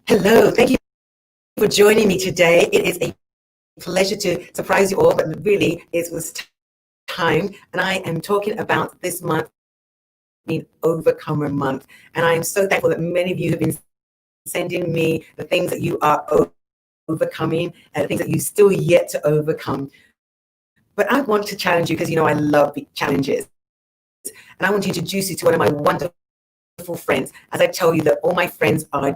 Hello, thank you for joining me today. It is a pleasure to surprise you all, but really it was time, and I am talking about this month being Overcomer Month, and I am so thankful that many of you have been sending me the things that you are overcoming and the things that you still yet to overcome. But I want to challenge you because I love challenges, and I want to introduce you to one of my wonderful friends. As I tell you that all my friends are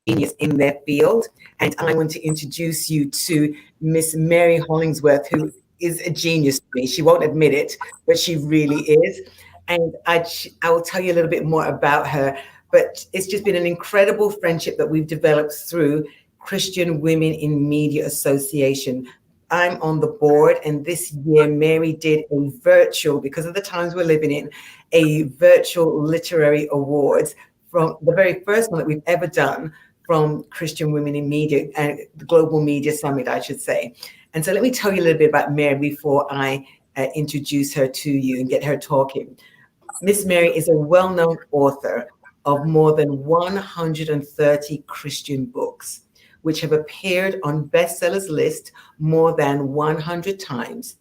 genius in their field, and I want to introduce you to Miss Mary Hollingsworth, who is a genius to me. She won't admit it, but she really is. And I will tell you a little bit more about her, but it's just been an incredible friendship that we've developed through Christian Women in Media Association. I'm on the board, and this year Mary did a virtual, because of the times we're living in, a virtual literary awards, from the very first one that we've ever done, from Christian Women in Media, and the Global Media Summit, I should say. And so let me tell you a little bit about Mary before I introduce her to you and get her talking. Miss Mary is a well-known author of more than 130 Christian books, which have appeared on bestsellers list more than 100 times.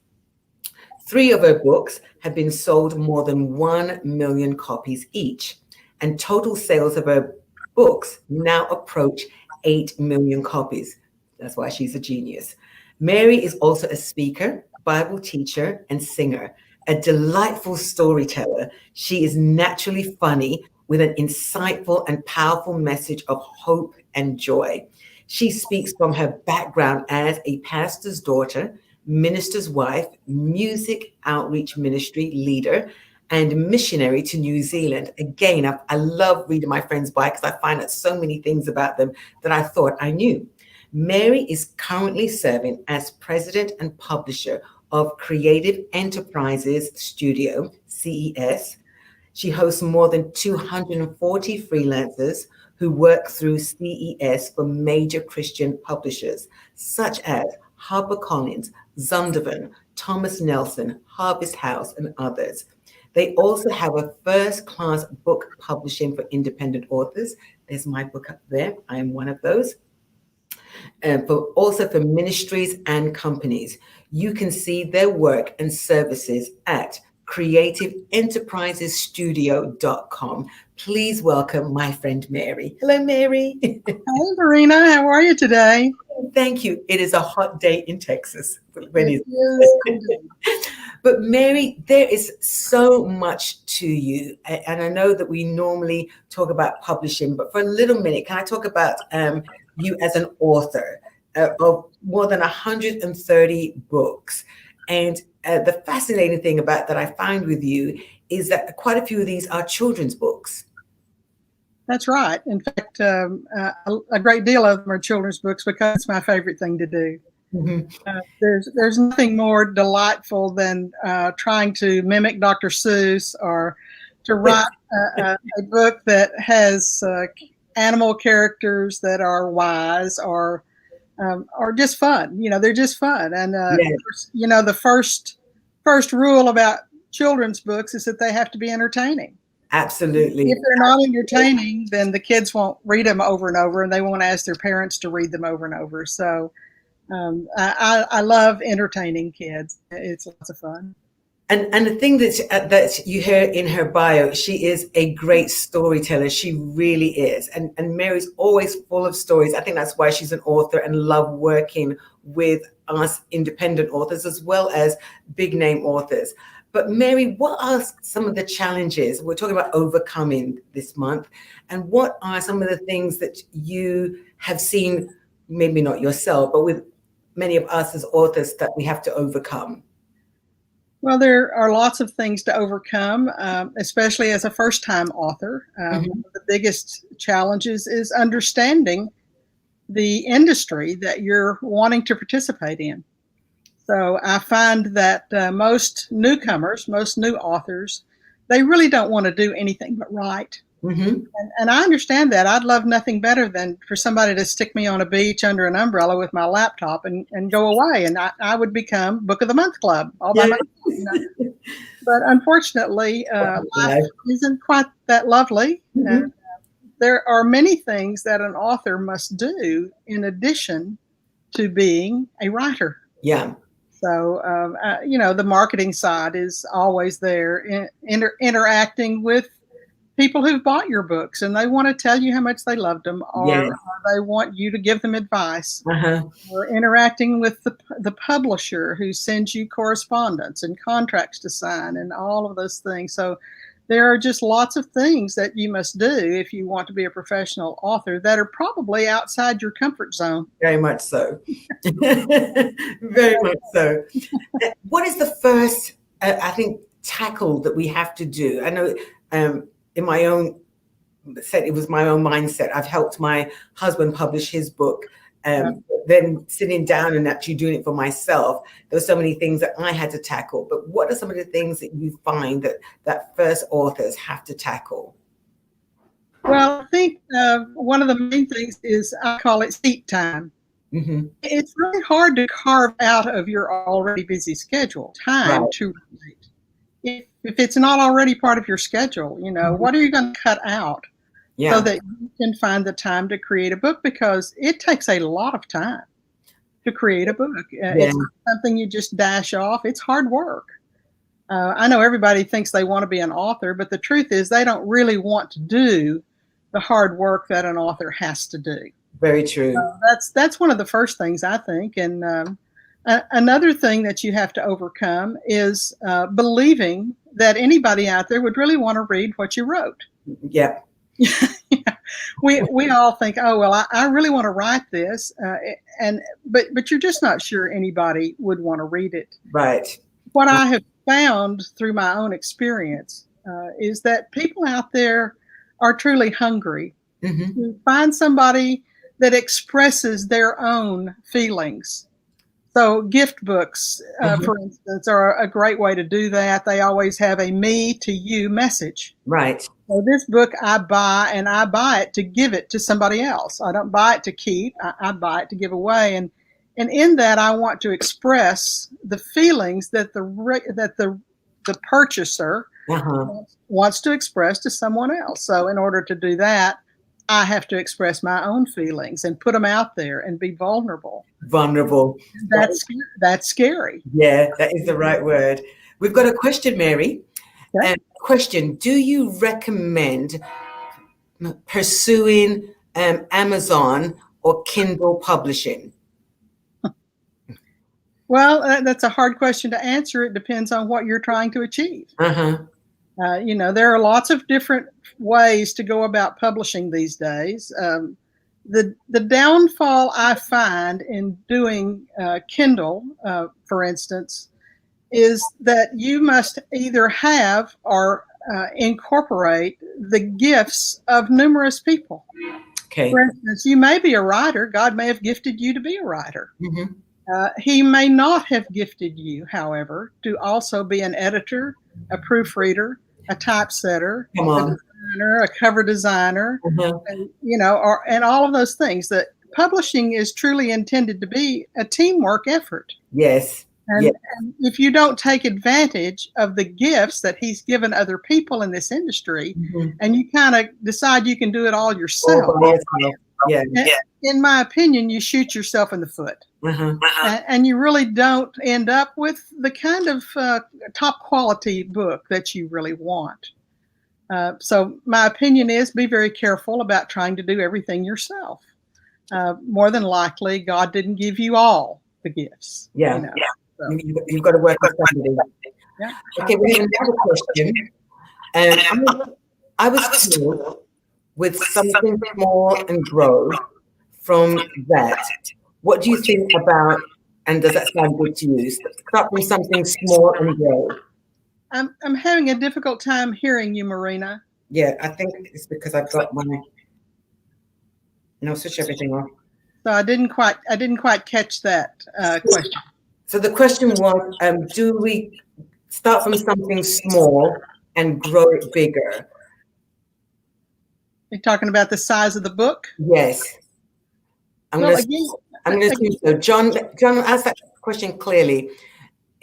3 of her books have been sold more than 1 million copies each, and total sales of her books now approach 8 million copies. That's why she's a genius. Mary is also a speaker, Bible teacher, and singer, a delightful storyteller. She is naturally funny with an insightful and powerful message of hope and joy. She speaks from her background as a pastor's daughter, minister's wife, music outreach ministry leader, and missionary to New Zealand. Again, I love reading my friends' bio because I find out so many things about them that I thought I knew. Mary is currently serving as president and publisher of Creative Enterprises Studio, CES. She hosts more than 240 freelancers who work through CES for major Christian publishers, such as HarperCollins, Zondervan, Thomas Nelson, Harvest House, and others. They also have a first-class book publishing for independent authors. There's my book up there. I am one of those. Also for ministries and companies. You can see their work and services at creativeenterprisesstudio.com. Please welcome my friend Mary. Hello, Mary. Hey, Marina. How are you today? Thank you. It is a hot day in Texas. But Mary, there is so much to you. And I know that we normally talk about publishing, but for a little minute, can I talk about you as an author of more than 130 books? And the fascinating thing about that I find with you is that quite a few of these are children's books. That's right. In fact, a great deal of them are children's books because it's my favorite thing to do. Mm-hmm. There's nothing more delightful than trying to mimic Dr. Seuss or to write a book that has animal characters that are wise or just fun. They're just fun. And the first rule about children's books is that they have to be entertaining. Absolutely. If they're not entertaining, then the kids won't read them over and over, and they won't ask their parents to read them over and over. So I love entertaining kids. It's lots of fun. And the thing that you hear in her bio, she is a great storyteller. She really is. And Mary's always full of stories. I think that's why she's an author and love working with us independent authors as well as big name authors. But Mary, what are some of the challenges? We're talking about overcoming this month. And what are some of the things that you have seen, maybe not yourself, but with many of us as authors that we have to overcome? Well, there are lots of things to overcome, especially as a first-time author. One of the biggest challenges is understanding the industry that you're wanting to participate in. So I find that most newcomers, most new authors, they really don't want to do anything but write. And I understand that. I'd love nothing better than for somebody to stick me on a beach under an umbrella with my laptop and go away. And I would become Book of the Month Club all by myself. You know? But unfortunately, life isn't quite that lovely. There are many things that an author must do in addition to being a writer. Yeah. So, you know, the marketing side is always there, interacting with people who've bought your books and they want to tell you how much they loved them, or they want you to give them advice. Or interacting with the publisher who sends you correspondence and contracts to sign and all of those things. So there are just lots of things that you must do if you want to be a professional author that are probably outside your comfort zone. Very much so. Very much so. What is the first, I think, tackle that we have to do? I know in my own set, it was my own mindset. I've helped my husband publish his book. Then sitting down and actually doing it for myself, there were so many things that I had to tackle. But what are some of the things that you find that first authors have to tackle? Well, I think one of the main things is, I call it seat time. It's really hard to carve out of your already busy schedule time to write. If it's not already part of your schedule, you know, what are you going to cut out so that you can find the time to create a book? Because it takes a lot of time to create a book. It's not something you just dash off. It's hard work. I know everybody thinks they want to be an author, but the truth is they don't really want to do the hard work that an author has to do. Very true. That's one of the first things, I think. And another thing that you have to overcome is believing that anybody out there would really want to read what you wrote. Yeah. We all think, oh, well, I really want to write this. But you're just not sure anybody would want to read it. Right. What I have found through my own experience is that people out there are truly hungry to find somebody that expresses their own feelings. So gift books, for instance, are a great way to do that. They always have a me to you message. Right. So this book I buy, and I buy it to give it to somebody else. I don't buy it to keep. I buy it to give away. And in that, I want to express the feelings that the purchaser wants to express to someone else. So in order to do that, I have to express my own feelings and put them out there and be vulnerable. Vulnerable. That's scary. Yeah, that is the right word. We've got a question, Mary. Question: do you recommend pursuing Amazon or Kindle publishing? Well, that's a hard question to answer. It depends on what you're trying to achieve. You know, there are lots of different ways to go about publishing these days. The downfall I find in doing Kindle, for instance, is that you must either have or incorporate the gifts of numerous people. Okay. For instance, you may be a writer. God may have gifted you to be a writer. He may not have gifted you, however, to also be an editor, a proofreader, a typesetter, a designer, a cover designer, and, you know, and all of those things. That publishing is truly intended to be a teamwork effort. Yes. And if you don't take advantage of the gifts that he's given other people in this industry, and you kind of decide you can do it all yourself, in my opinion, you shoot yourself in the foot. And you really don't end up with the kind of top quality book that you really want. So my opinion is be very careful about trying to do everything yourself. More than likely, God didn't give you all the gifts. You know? So. You've got to work with somebody. Okay, we have another question. I was told with something small and grow from that. What do you think about, and does that sound good to you? Start from something small and grow. I'm having a difficult time hearing you, Marina. Yeah, I think it's because I've got my. No, switch everything off. So I didn't quite catch that question. So the question was, do we start from something small and grow it bigger? You're talking about the size of the book? Yes. I'm going to assume so. John asked that question clearly.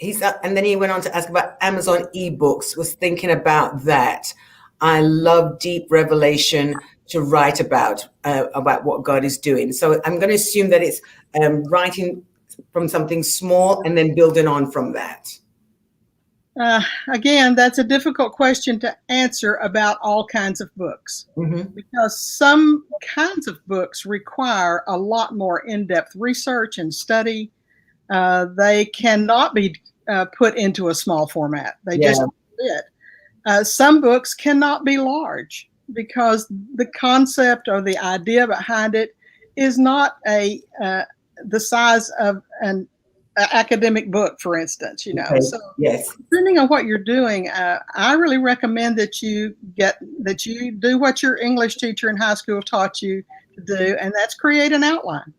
And then he went on to ask about Amazon eBooks. Was thinking about that. I love deep revelation to write about what God is doing. So I'm going to assume that it's writing from something small and then building on from that. Again, that's a difficult question to answer about all kinds of books, because some kinds of books require a lot more in-depth research and study. They cannot be put into a small format. They just fit. Some books cannot be large because the concept or the idea behind it is not the size of an academic book, for instance. Okay. So depending on what you're doing, I really recommend that you do what your English teacher in high school taught you to do, and that's create an outline.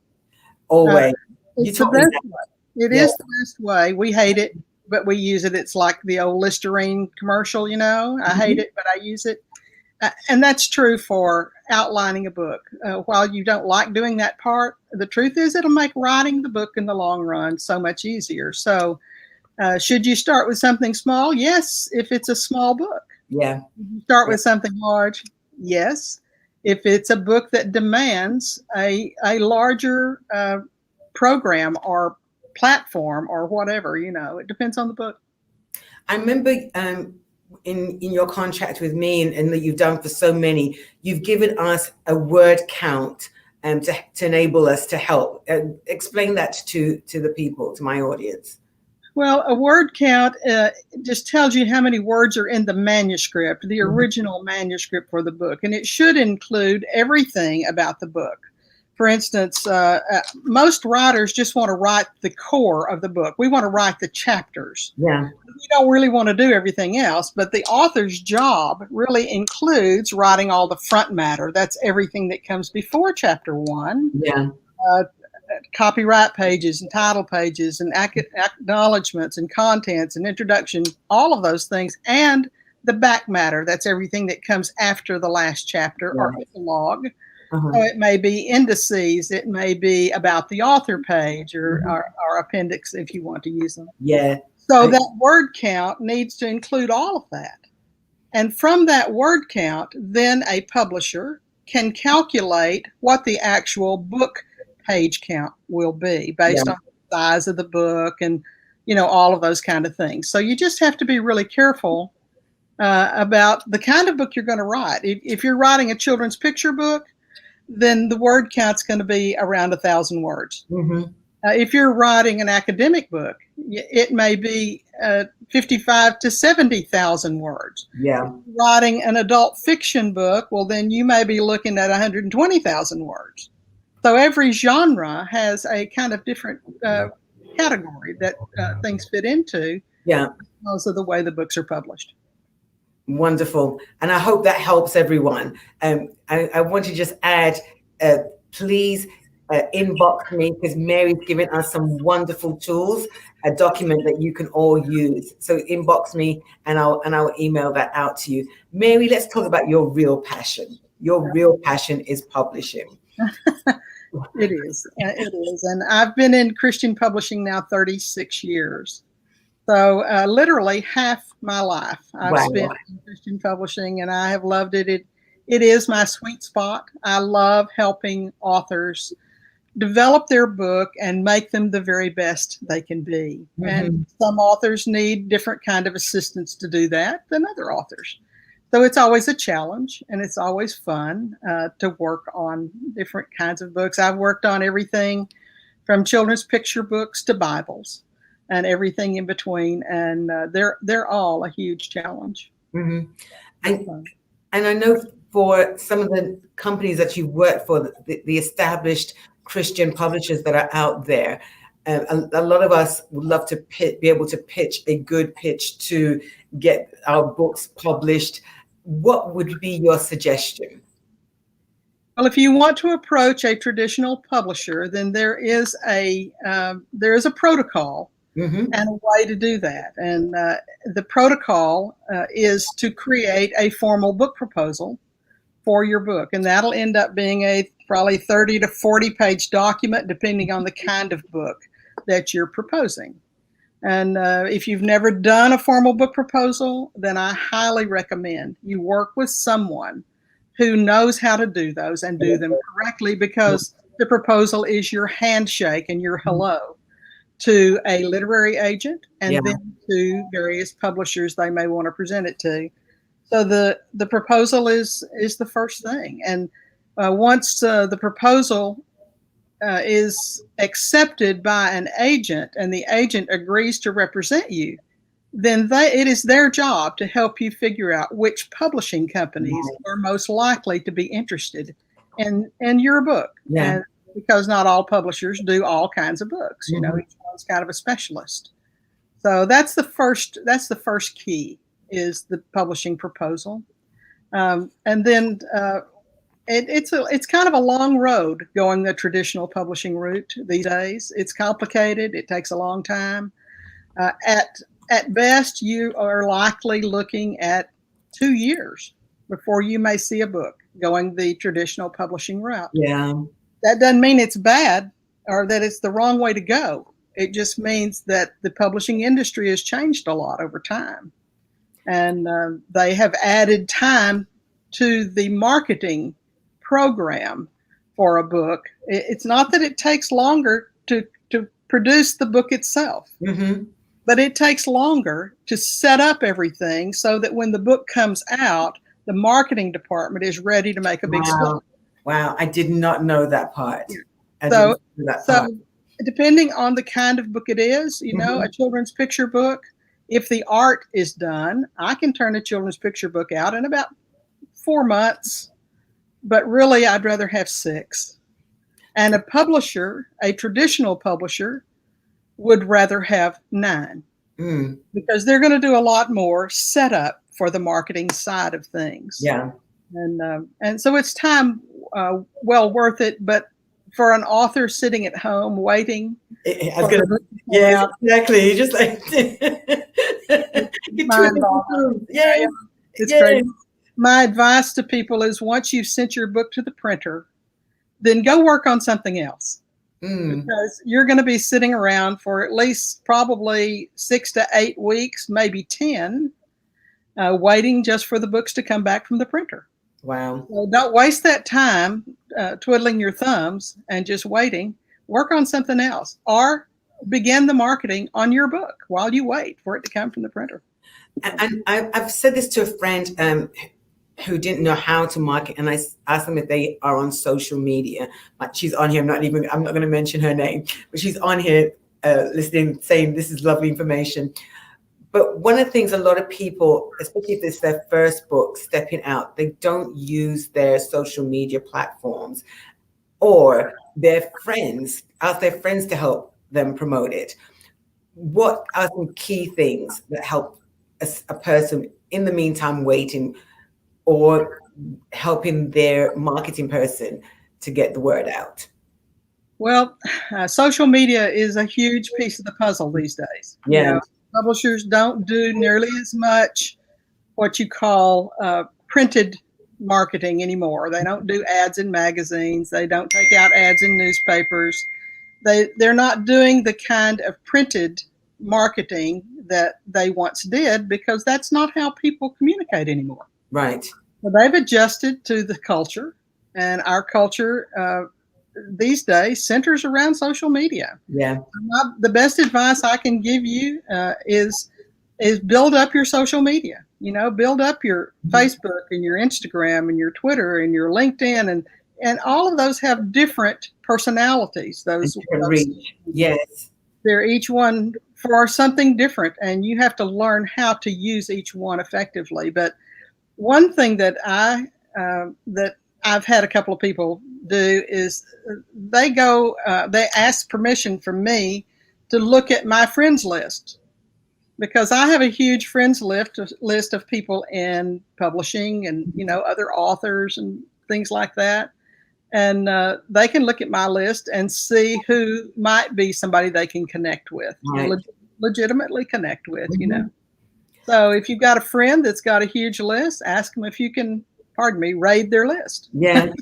Always. It's the best way. It is the best way. We hate it, but we use it. It's like the old Listerine commercial, I hate it, but I use it. And that's true for outlining a book. While you don't like doing that part, the truth is it'll make writing the book in the long run so much easier. So should you start with something small? Yes, if it's a small book. Yeah. Start with something large? Yes. If it's a book that demands a larger program or platform or whatever, it depends on the book. I remember in your contract with me and that you've done for so many, you've given us a word count to enable us to help. Explain that to the people, to my audience. Well, a word count just tells you how many words are in the manuscript, the original manuscript for the book, and it should include everything about the book. For instance, most writers just want to write the core of the book. We want to write the chapters. Yeah. We don't really want to do everything else, but the author's job really includes writing all the front matter. That's everything that comes before chapter 1. Yeah. Copyright pages and title pages and acknowledgments and contents and introduction, all of those things, and the back matter. That's everything that comes after the last chapter or epilogue. So it may be indices, it may be about the author page or appendix if you want to use them. Yeah. So that word count needs to include all of that. And from that word count, then a publisher can calculate what the actual book page count will be based on the size of the book and, all of those kind of things. So you just have to be really careful about the kind of book you're going to write. If you're writing a children's picture book, then the word count's going to be around 1,000 words. If you're writing an academic book, it may be 55 to 70,000 words. Yeah. Writing an adult fiction book, well, then you may be looking at 120,000 words. So every genre has a kind of different category that things fit into because of the way the books are published. Wonderful. And I hope that helps everyone. I want to just add, please inbox me because Mary's given us some wonderful tools, a document that you can all use. So inbox me and I'll email that out to you. Mary, let's talk about your real passion. Your real passion is publishing. It is. And I've been in Christian publishing now 36 years. So literally half my life I've spent in Christian publishing, and I have loved it. It is my sweet spot. I love helping authors develop their book and make them the very best they can be. And some authors need different kind of assistance to do that than other authors. So it's always a challenge, and it's always fun to work on different kinds of books. I've worked on everything from children's picture books to Bibles and everything in between, and they're all a huge challenge. And I know for some of the companies that you've worked for, the established Christian publishers that are out there, a lot of us would love to be able to pitch a good pitch to get our books published. What would be your suggestion? Well, if you want to approach a traditional publisher, then there is a protocol and a way to do that. And the protocol is to create a formal book proposal for your book. And that'll end up being a probably 30 to 40 page document, depending on the kind of book that you're proposing. And if you've never done a formal book proposal, then I highly recommend you work with someone who knows how to do those and do them correctly, because the proposal is your handshake and your hello to a literary agent and then to various publishers they may want to present it to. So the proposal is the first thing. And once the proposal is accepted by an agent and the agent agrees to represent you, then it is their job to help you figure out which publishing companies are most likely to be interested in your book. And because not all publishers do all kinds of books, you know, each one's kind of a specialist. So that's the first key, is the publishing proposal. And then it's kind of a long road going the traditional publishing route these days. It's complicated. It takes a long time. At best, you are likely looking at 2 years before you may see a book going the traditional publishing route. Yeah. That doesn't mean it's bad or that it's the wrong way to go. It just means that the publishing industry has changed a lot over time. And they have added time to the marketing program for a book. It's not that it takes longer to produce the book itself, but it takes longer to set up everything so that when the book comes out, the marketing department is ready to make a big splash. Wow, I did not know that part. So depending on the kind of book it is, you know, a children's picture book, if the art is done, I can turn a children's picture book out in about 4 months, but really I'd rather have 6. And a publisher, a traditional publisher, would rather have 9 because they're going to do a lot more setup for the marketing side of things. Yeah. And so it's time well worth it, but for an author sitting at home waiting. Exactly. You just like it's crazy. My advice to people is, once you've sent your book to the printer, then go work on something else. Because you're going to be sitting around for at least probably 6 to 8 weeks, maybe 10, waiting just for the books to come back from the printer. Wow. So don't waste that time twiddling your thumbs and just waiting. Work on something else, or begin the marketing on your book while you wait for it to come from the printer. And I've said this to a friend who didn't know how to market, and I asked them if they are on social media. Like, she's on here. I'm not going to mention her name, but she's on here listening, saying this is lovely information. But one of the things a lot of people, especially if it's their first book stepping out, they don't use their social media platforms, or their friends, ask their friends to help them promote it. What are some key things that help a person in the meantime waiting, or helping their marketing person to get the word out? Well, social media is a huge piece of the puzzle these days. Yeah. You know, publishers don't do nearly as much what you call printed marketing anymore. They don't do ads in magazines. They don't take out ads in newspapers. They're not doing the kind of printed marketing that they once did, because that's not how people communicate anymore. Right. Well, they've adjusted to the culture, and our culture these days centers around social media. Yeah. The best advice I can give you is build up your social media. You know, build up your Facebook and your Instagram and your Twitter and your LinkedIn, and all of those have different personalities. Those reach. Yes. They're each one for something different, and you have to learn how to use each one effectively. But one thing that I've had a couple of people do is they ask permission from me to look at my friends list, because I have a huge friends list of people in publishing and, you know, other authors and things like that. And they can look at my list and see who might be somebody they can connect with, right. legitimately connect with, you know. So if you've got a friend that's got a huge list, ask them if you can pardon me, raid their list. Yeah.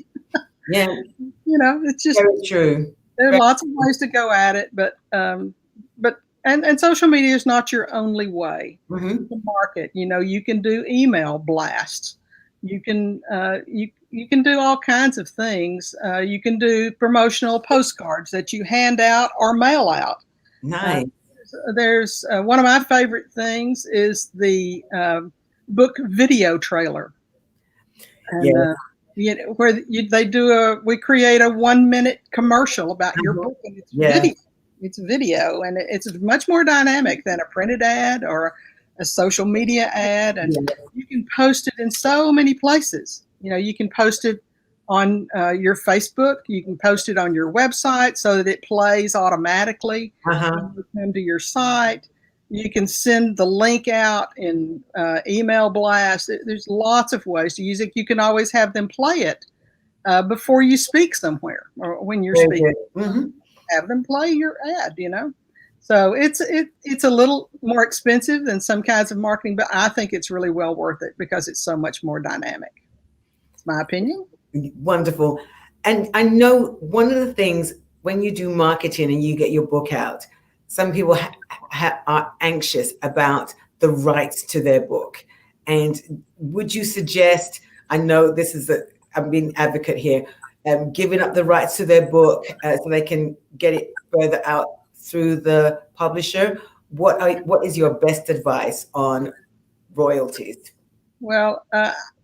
Yeah. It's just Very true. there are lots of ways to go at it, but social media is not your only way to market. You can do email blasts. You can you can do all kinds of things. You can do promotional postcards that you hand out or mail out. Nice. There's one of my favorite things is the book video trailer. And, where we create a 1-minute commercial about your book, and it's video. It's video, and it's much more dynamic than a printed ad or a social media ad. And you can post it in so many places. You can post it on your Facebook. You can post it on your website so that it plays automatically when you come to your site. You can send the link out in email blast. There's lots of ways to use it. You can always have them play it before you speak somewhere or when you're speaking. Have them play your ad, So it's a little more expensive than some kinds of marketing, but I think it's really well worth it because it's so much more dynamic. It's my opinion. Wonderful. And I know one of the things when you do marketing and you get your book out, some people are anxious about the rights to their book. And would you suggest, I know this is I'm being advocate here, giving up the rights to their book so they can get it further out through the publisher? What is your best advice on royalties? Well,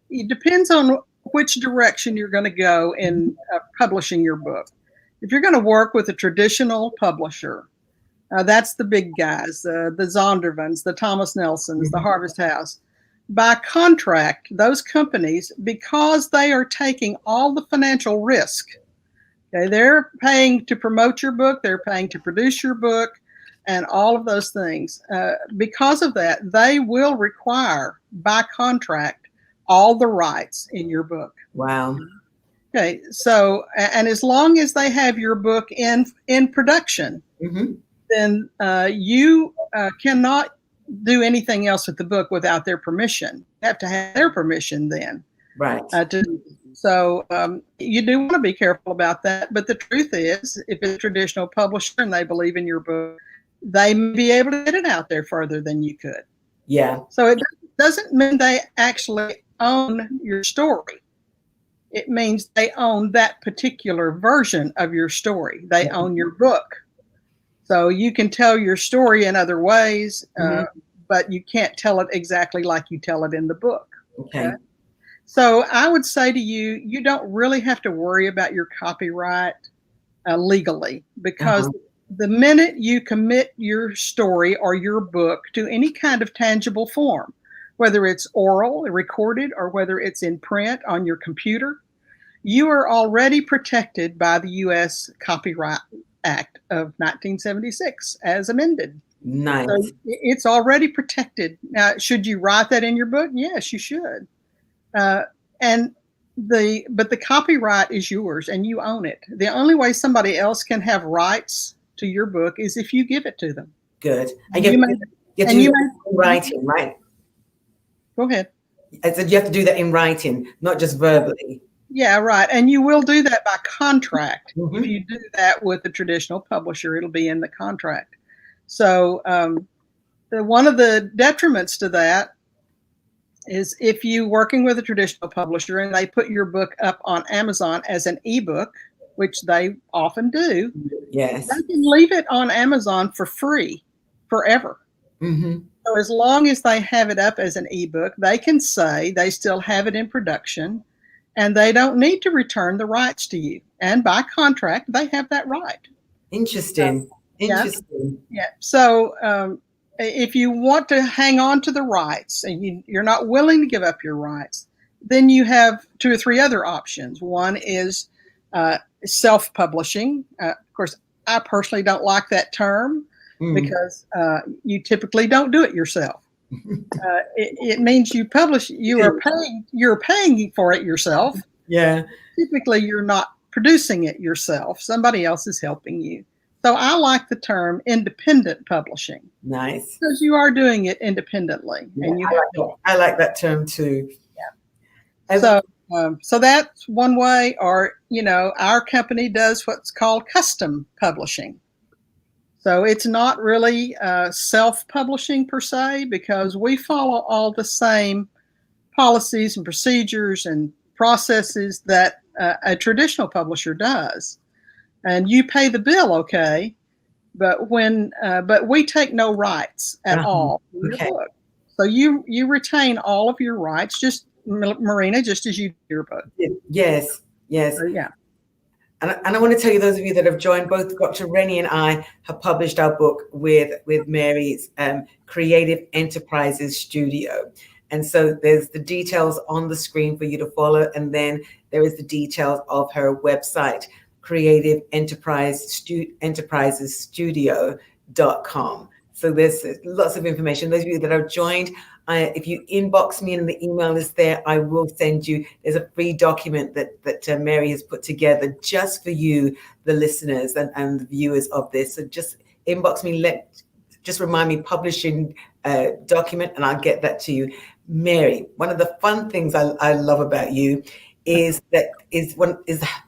it depends on which direction you're going to go in publishing your book. If you're going to work with a traditional publisher, that's the big guys, the Zondervans, the Thomas Nelsons, the Harvest House. By contract, those companies, because they are taking all the financial risk, okay, they're paying to promote your book, they're paying to produce your book, and all of those things. Because of that, they will require, by contract, all the rights in your book. Wow. Okay, so, and as long as they have your book in production, then you cannot do anything else with the book without their permission. You have to have their permission then. Right. So you do want to be careful about that. But the truth is, if it's a traditional publisher and they believe in your book, they may be able to get it out there further than you could. Yeah. So it doesn't mean they actually own your story. It means they own that particular version of your story. They own your book. So you can tell your story in other ways, but you can't tell it exactly like you tell it in the book. Okay. So I would say to you, you don't really have to worry about your copyright legally, because the minute you commit your story or your book to any kind of tangible form, whether it's oral, recorded, or whether it's in print on your computer, you are already protected by the U.S. Copyright Act of 1976 as amended. Nice. So it's already protected. Now, should you write that in your book? Yes, you should. But the copyright is yours and you own it. The only way somebody else can have rights to your book is if you give it to them. Good. And you have to do that in writing, right? Go ahead. I said you have to do that in writing, not just verbally. Yeah, right. And you will do that by contract. If you do that with a traditional publisher, it'll be in the contract. So one of the detriments to that is if you're working with a traditional publisher and they put your book up on Amazon as an ebook, which they often do, yes, they can leave it on Amazon for free forever. So as long as they have it up as an ebook, they can say they still have it in production and they don't need to return the rights to you. And by contract, they have that right. Interesting. Interesting. Yeah. So if you want to hang on to the rights and you're not willing to give up your rights, then you have 2 or 3 other options. One is self-publishing. Of course, I personally don't like that term because you typically don't do it yourself. It means you publish. You're paying for it yourself. Yeah. Typically, you're not producing it yourself. Somebody else is helping you. So I like the term independent publishing. Nice. Because you are doing it independently. Yeah, and I like that term too. Yeah. So So that's one way, or, our company does what's called custom publishing. So it's not really self-publishing per se, because we follow all the same policies and procedures and processes that a traditional publisher does. And you pay the bill, okay, but but we take no rights at all in your book. So you retain all of your rights, just Marina, just as you do your book. Yes. So, yeah. And I want to tell you, those of you that have joined, both Dr. Rennie and I have published our book with Mary's Creative Enterprises Studio. And so there's the details on the screen for you to follow. And then there is the details of her website, creativeenterprisestudio.com. So there's lots of information. Those of you that have joined, if you inbox me and the email is there, I will send you. There's a free document that Mary has put together just for you, the listeners and the viewers of this. So just inbox me, just remind me, publishing document, and I'll get that to you. Mary, one of the fun things I love about you is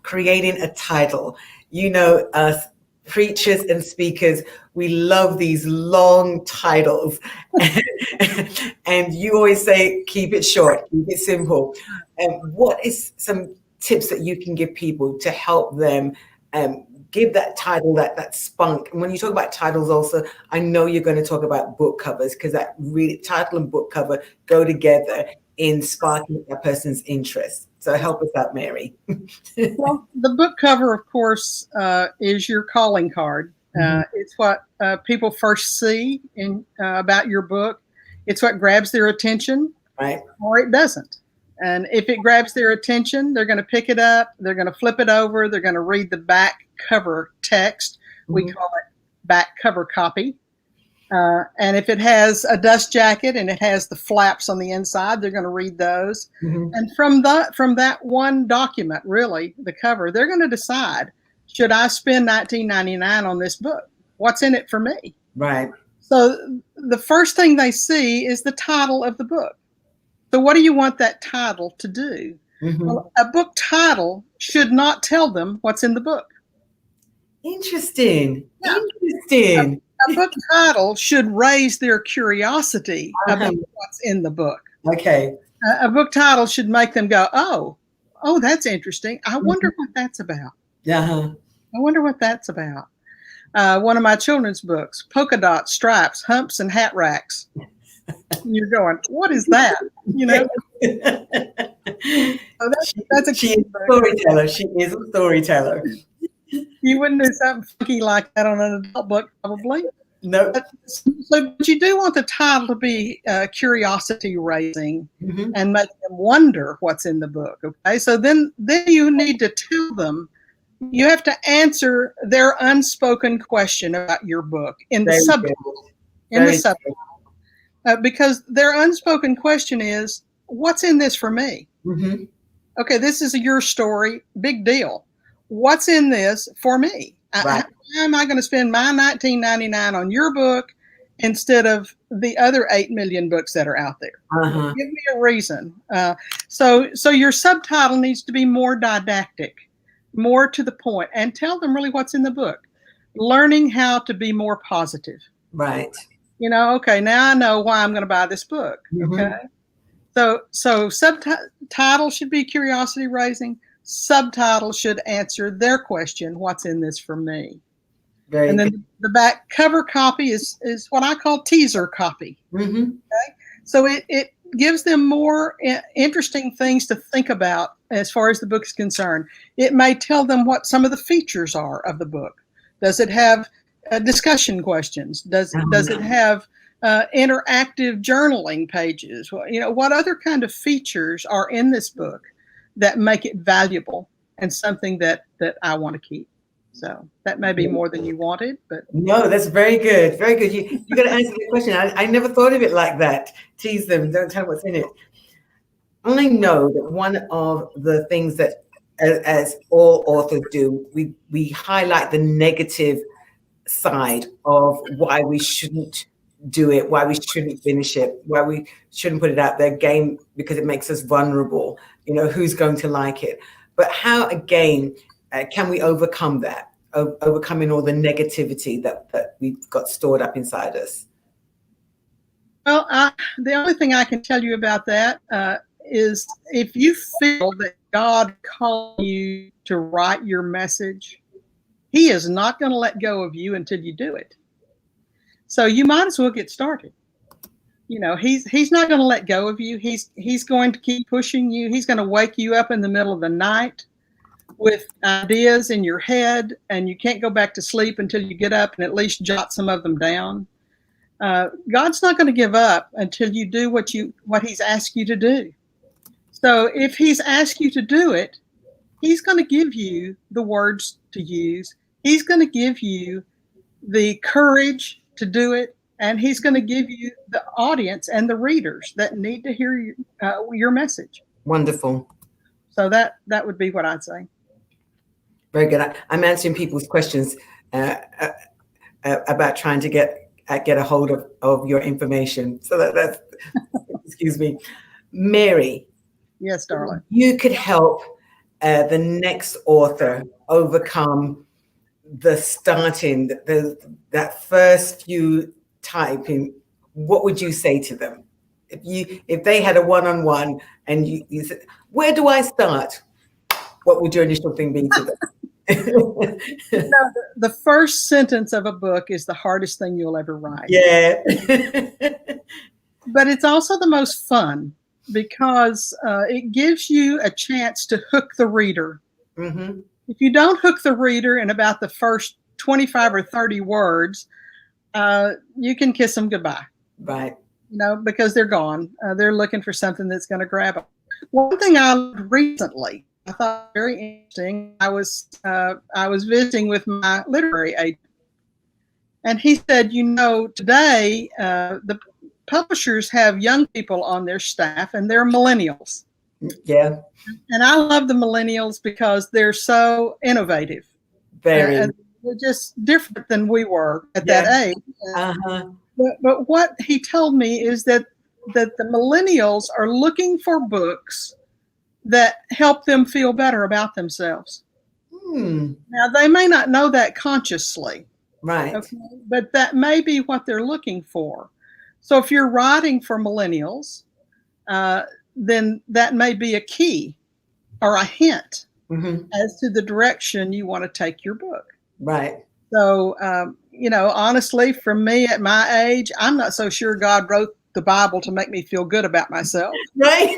creating a title. Us preachers and speakers, we love these long titles. And you always say, keep it short, keep it simple. What is some tips that you can give people to help them give that title that spunk? And when you talk about titles also, I know you're going to talk about book covers, because that really, title and book cover go together in sparking a person's interest. So help us out, Mary. Well, the book cover, of course, is your calling card. It's what people first see about your book. It's what grabs their attention, right, or it doesn't. And if it grabs their attention, they're going to pick it up, they're going to flip it over, they're going to read the back cover text. We call it back cover copy. And if it has a dust jacket and it has the flaps on the inside, they're going to read those. And from that one document, really, the cover, they're going to decide, should I spend $19.99 on this book? What's in it for me? Right. So the first thing they see is the title of the book. So what do you want that title to do? Well, a book title should not tell them what's in the book. Interesting. Yeah. Interesting. A book title should raise their curiosity about what's in the book. Okay. A book title should make them go, oh, that's interesting. I wonder what that's about. I wonder what that's about. One of my children's books, Polka Dots, Stripes, Humps, and Hat Racks. You're going, what is that? So she is a storyteller. She is a storyteller. You wouldn't do something funky like that on an adult book, probably. No. But you do want the title to be curiosity raising and make them wonder what's in the book. Okay, so then you need to tell them. You have to answer their unspoken question about your book in the subtitle. Because their unspoken question is, what's in this for me? Okay, this is your story. Big deal. What's in this for me? Right. Why am I going to spend my $19.99 on your book instead of the other 8 million books that are out there? Give me a reason. So your subtitle needs to be more didactic, more to the point, and tell them really what's in the book. Learning how to be more positive. Right. Okay, now I know why I'm going to buy this book. Okay. So subtitle should be curiosity raising. Subtitle should answer their question, what's in this for me? And then the back cover copy is what I call teaser copy. Okay? So it gives them more interesting things to think about as far as the book is concerned. It may tell them what some of the features are of the book. Does it have discussion questions? Does it have interactive journaling pages? What other kind of features are in this book that make it valuable and something that I want to keep? So that may be more than you wanted, but no, that's very good. Very good. You got to answer the question. I never thought of it like that. Tease them. Don't tell them what's in it. I know that one of the things that, as all authors do, we highlight the negative side of why we shouldn't do it, why we shouldn't finish it, why we shouldn't put it out there, again, because it makes us vulnerable. Who's going to like it? But how, again, can we overcome that, overcoming all the negativity that we've got stored up inside us? Well, the only thing I can tell you about that is if you feel that God called you to write your message, He is not going to let go of you until you do it. So you might as well get started. He's not going to let go of you. He's going to keep pushing you. He's going to wake you up in the middle of the night with ideas in your head, and you can't go back to sleep until you get up and at least jot some of them down. God's not going to give up until you do what He's asked you to do. So if He's asked you to do it, He's going to give you the words to use. He's going to give you the courage to do it, and He's going to give you the audience and the readers that need to hear your message. Wonderful. So that would be what I'd say. Very good. I'm answering people's questions about trying to get a hold of your information. So that's excuse me. Mary. Yes, darling. You could help the next author overcome the starting, that first few typing. What would you say to them? If they had a one-on-one and you said, where do I start? What would your initial thing be to them? The first sentence of a book is the hardest thing you'll ever write. Yeah. But it's also the most fun because it gives you a chance to hook the reader. Mm-hmm. If you don't hook the reader in about the first 25 or 30 words, you can kiss them goodbye. Right. Because they're gone. They're looking for something that's going to grab them. One thing I learned recently, I thought very interesting. I was visiting with my literary agent, and he said, today the publishers have young people on their staff, and they're millennials. Yeah. And I love the millennials because they're so innovative. Very. And they're just different than we were at that age. Uh-huh. But what he told me is that the millennials are looking for books that help them feel better about themselves. Now, they may not know that consciously. Right. Okay, but that may be what they're looking for. So if you're writing for millennials, then that may be a key or a hint as to the direction you want to take your book. Right. So, honestly, for me at my age, I'm not so sure God wrote the Bible to make me feel good about myself. Right.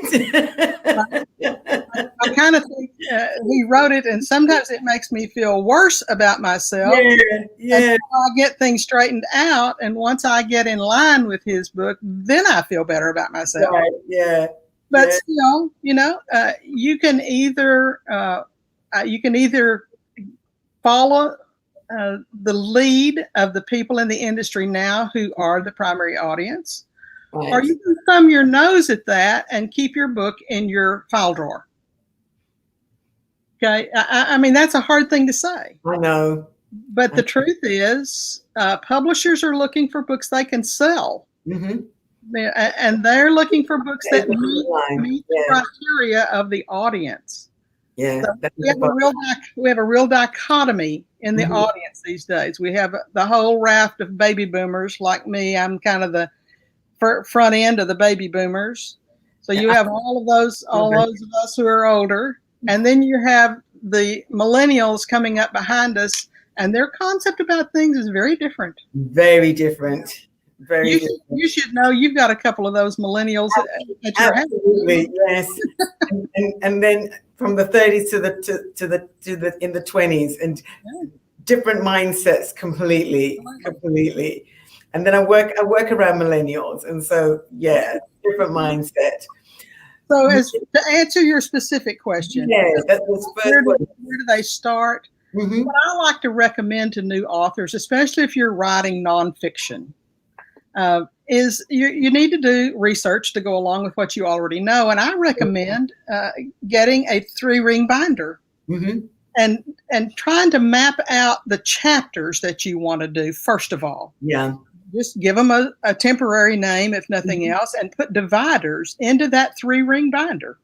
I kind of think He wrote it, and sometimes it makes me feel worse about myself. Yeah. Until I get things straightened out, and once I get in line with His book, then I feel better about myself. Right. Yeah. But still, you can either follow the lead of the people in the industry now who are the primary audience, right, or you can thumb your nose at that and keep your book in your file drawer. Okay, I mean, that's a hard thing to say. I know. But the truth is, publishers are looking for books they can sell. Mm-hmm. And they're looking for books that meet the criteria of the audience. Yeah, so we have a real dichotomy in the audience these days. We have the whole raft of baby boomers like me. I'm kind of the front end of the baby boomers. So you have all of those of us who are older, and then you have the millennials coming up behind us, and their concept about things is very different. Very different. You should know you've got a couple of those millennials at your house. Absolutely, yes. and then from the 30s to the in the 20s, and different mindsets completely. And then I work around millennials, and so different mindset. So to answer your specific question, where do they start? Mm-hmm. What I like to recommend to new authors, especially if you're writing nonfiction, is you need to do research to go along with what you already know. And I recommend getting a 3-ring binder and trying to map out the chapters that you want to do, first of all. Yeah. just give them a temporary name, if nothing else, and put dividers into that 3-ring binder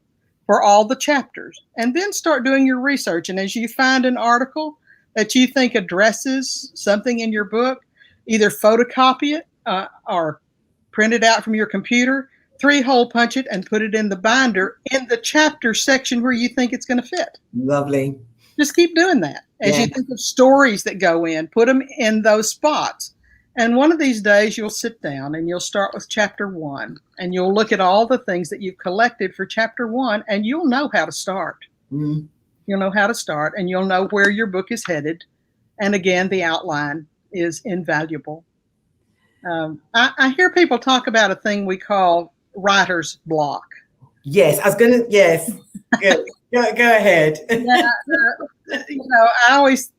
for all the chapters, and then start doing your research. And as you find an article that you think addresses something in your book, either photocopy it or print it out from your computer, 3-hole punch it, and put it in the binder in the chapter section where you think it's going to fit. Lovely. Just keep doing that. As you think of stories that go in, put them in those spots. And one of these days you'll sit down and you'll start with chapter 1, and you'll look at all the things that you've collected for chapter 1, and you'll know how to start. You'll know how to start, and you'll know where your book is headed. And again, the outline is invaluable. I hear people talk about a thing we call writer's block. Yes, I was going to, yes. Go ahead. I always,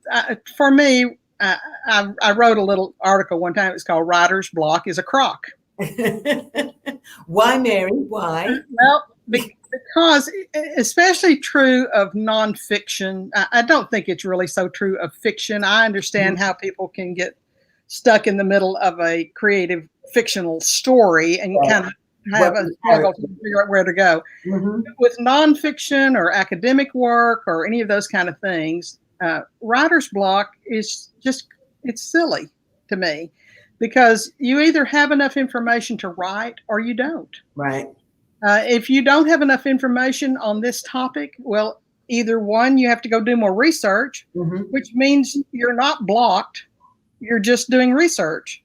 for me, I wrote a little article one time. It was called "Writer's Block is a Crock." Why, Mary? Why? Well, because especially true of nonfiction. I don't think it's really so true of fiction. I understand how people can get stuck in the middle of a creative fictional story and kind of have a struggle to figure out where to go. With nonfiction or academic work or any of those kind of things, writer's block is just, it's silly to me, because you either have enough information to write or you don't. Right. If you don't have enough information on this topic, well, either one, you have to go do more research, which means you're not blocked, you're just doing research,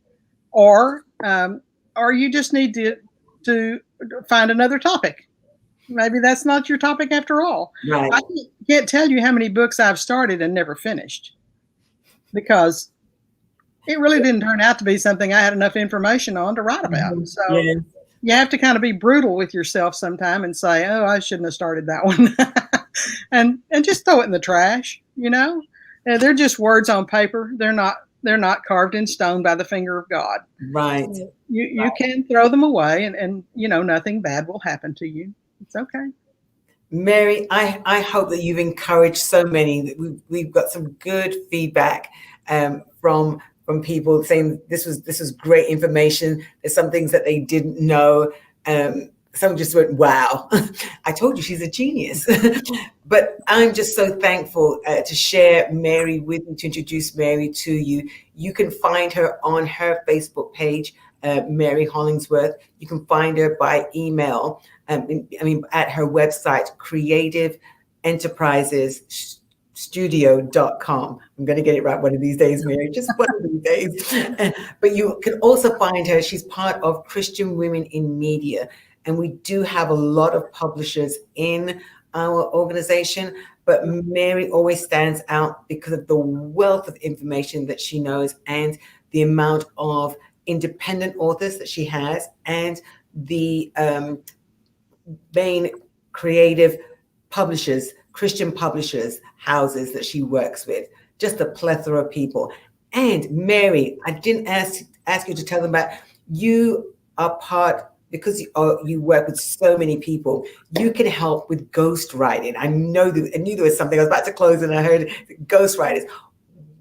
or you just need to find another topic. Maybe that's not your topic after all. Right. I can't tell you how many books I've started and never finished, because it really didn't turn out to be something I had enough information on to write about. So you have to kind of be brutal with yourself sometime and say, oh, I shouldn't have started that one. and just throw it in the trash, They're just words on paper. They're not carved in stone by the finger of God. Right. So you can throw them away, and nothing bad will happen to you. It's okay. Mary, I hope that you've encouraged so many. We've got some good feedback from people saying this was great information. There's some things that they didn't know. Some just went, wow, I told you she's a genius. But I'm just so thankful to share Mary with you, to introduce Mary to you. You can find her on her Facebook page, Mary Hollingsworth. You can find her by email. At her website, creativeenterprisestudio.com. I'm going to get it right one of these days, Mary, just one of these days. But you can also find her. She's part of Christian Women in Media. And we do have a lot of publishers in our organization, but Mary always stands out because of the wealth of information that she knows and the amount of independent authors that she has, and the main creative publishers, Christian publishers, houses that she works with. Just a plethora of people. And Mary, I didn't ask you to tell them about, you are part, because you work with so many people, you can help with ghostwriting. I knew there was something. I was about to close and I heard ghostwriters.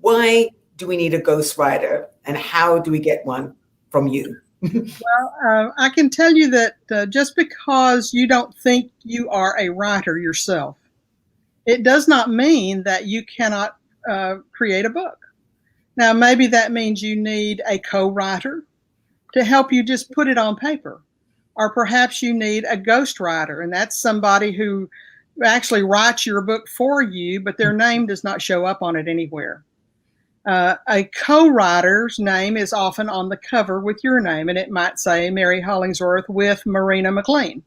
Why do we need a ghostwriter, and how do we get one from you? Well, I can tell you that just because you don't think you are a writer yourself, it does not mean that you cannot create a book. Now, maybe that means you need a co-writer to help you just put it on paper. Or perhaps you need a ghostwriter, and that's somebody who actually writes your book for you, but their name does not show up on it anywhere. A co-writer's name is often on the cover with your name, and it might say Mary Hollingsworth with Marina McLean.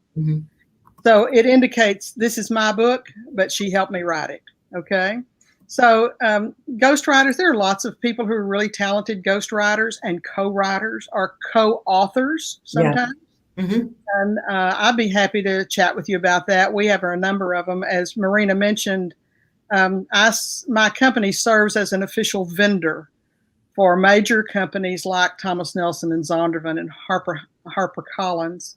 So it indicates this is my book, but she helped me write it. Okay. So ghostwriters, there are lots of people who are really talented ghostwriters, and co-writers or co-authors sometimes. And I'd be happy to chat with you about that. We have a number of them. As Marina mentioned, my company serves as an official vendor for major companies like Thomas Nelson and Zondervan and HarperCollins.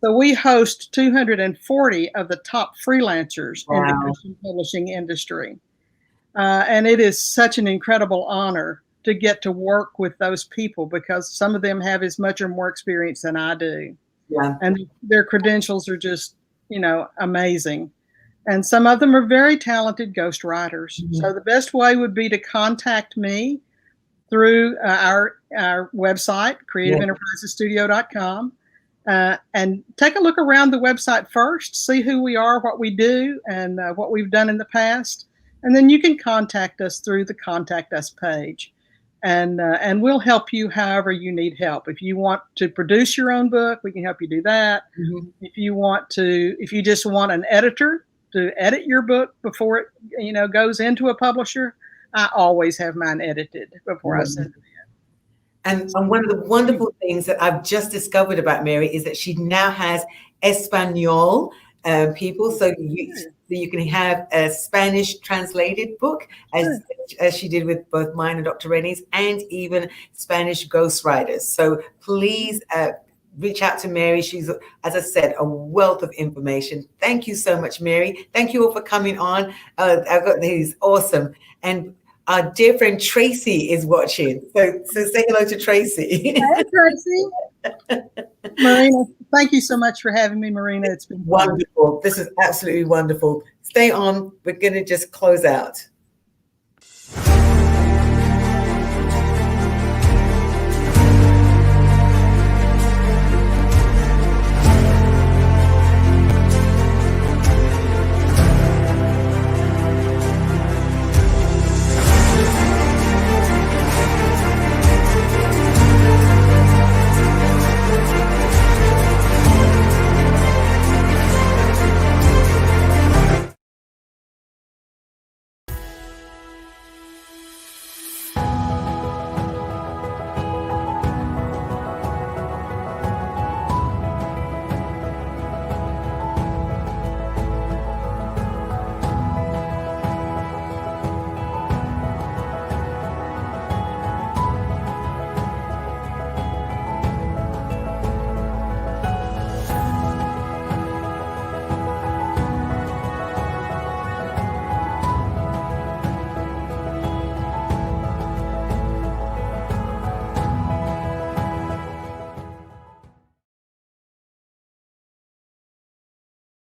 So we host 240 of the top freelancers in the Christian publishing industry. And it is such an incredible honor to get to work with those people, because some of them have as much or more experience than I do. Yeah. And their credentials are just, amazing. And some of them are very talented ghostwriters. Mm-hmm. So the best way would be to contact me through our website, creativeenterprisestudio.com, and take a look around the website first, see who we are, what we do, and what we've done in the past. And then you can contact us through the Contact Us page. And we'll help you however you need help. If you want to produce your own book, we can help you do that. Mm-hmm. If you just want an editor to edit your book before it, goes into a publisher, I always have mine edited before I send it in. And one of the wonderful things that I've just discovered about Mary is that she now has Espanol people, so you can have a Spanish translated book, as she did with both mine and Dr. Rennie's, and even Spanish ghostwriters. So please reach out to Mary. She's, as I said, a wealth of information. Thank you so much, Mary. Thank you all for coming on. I've got these awesome. And our dear friend Tracy is watching. So say hello to Tracy. Hey, Tracy. Marina, thank you so much for having me, Marina. It's been wonderful. This is absolutely wonderful. Stay on. We're going to just close out.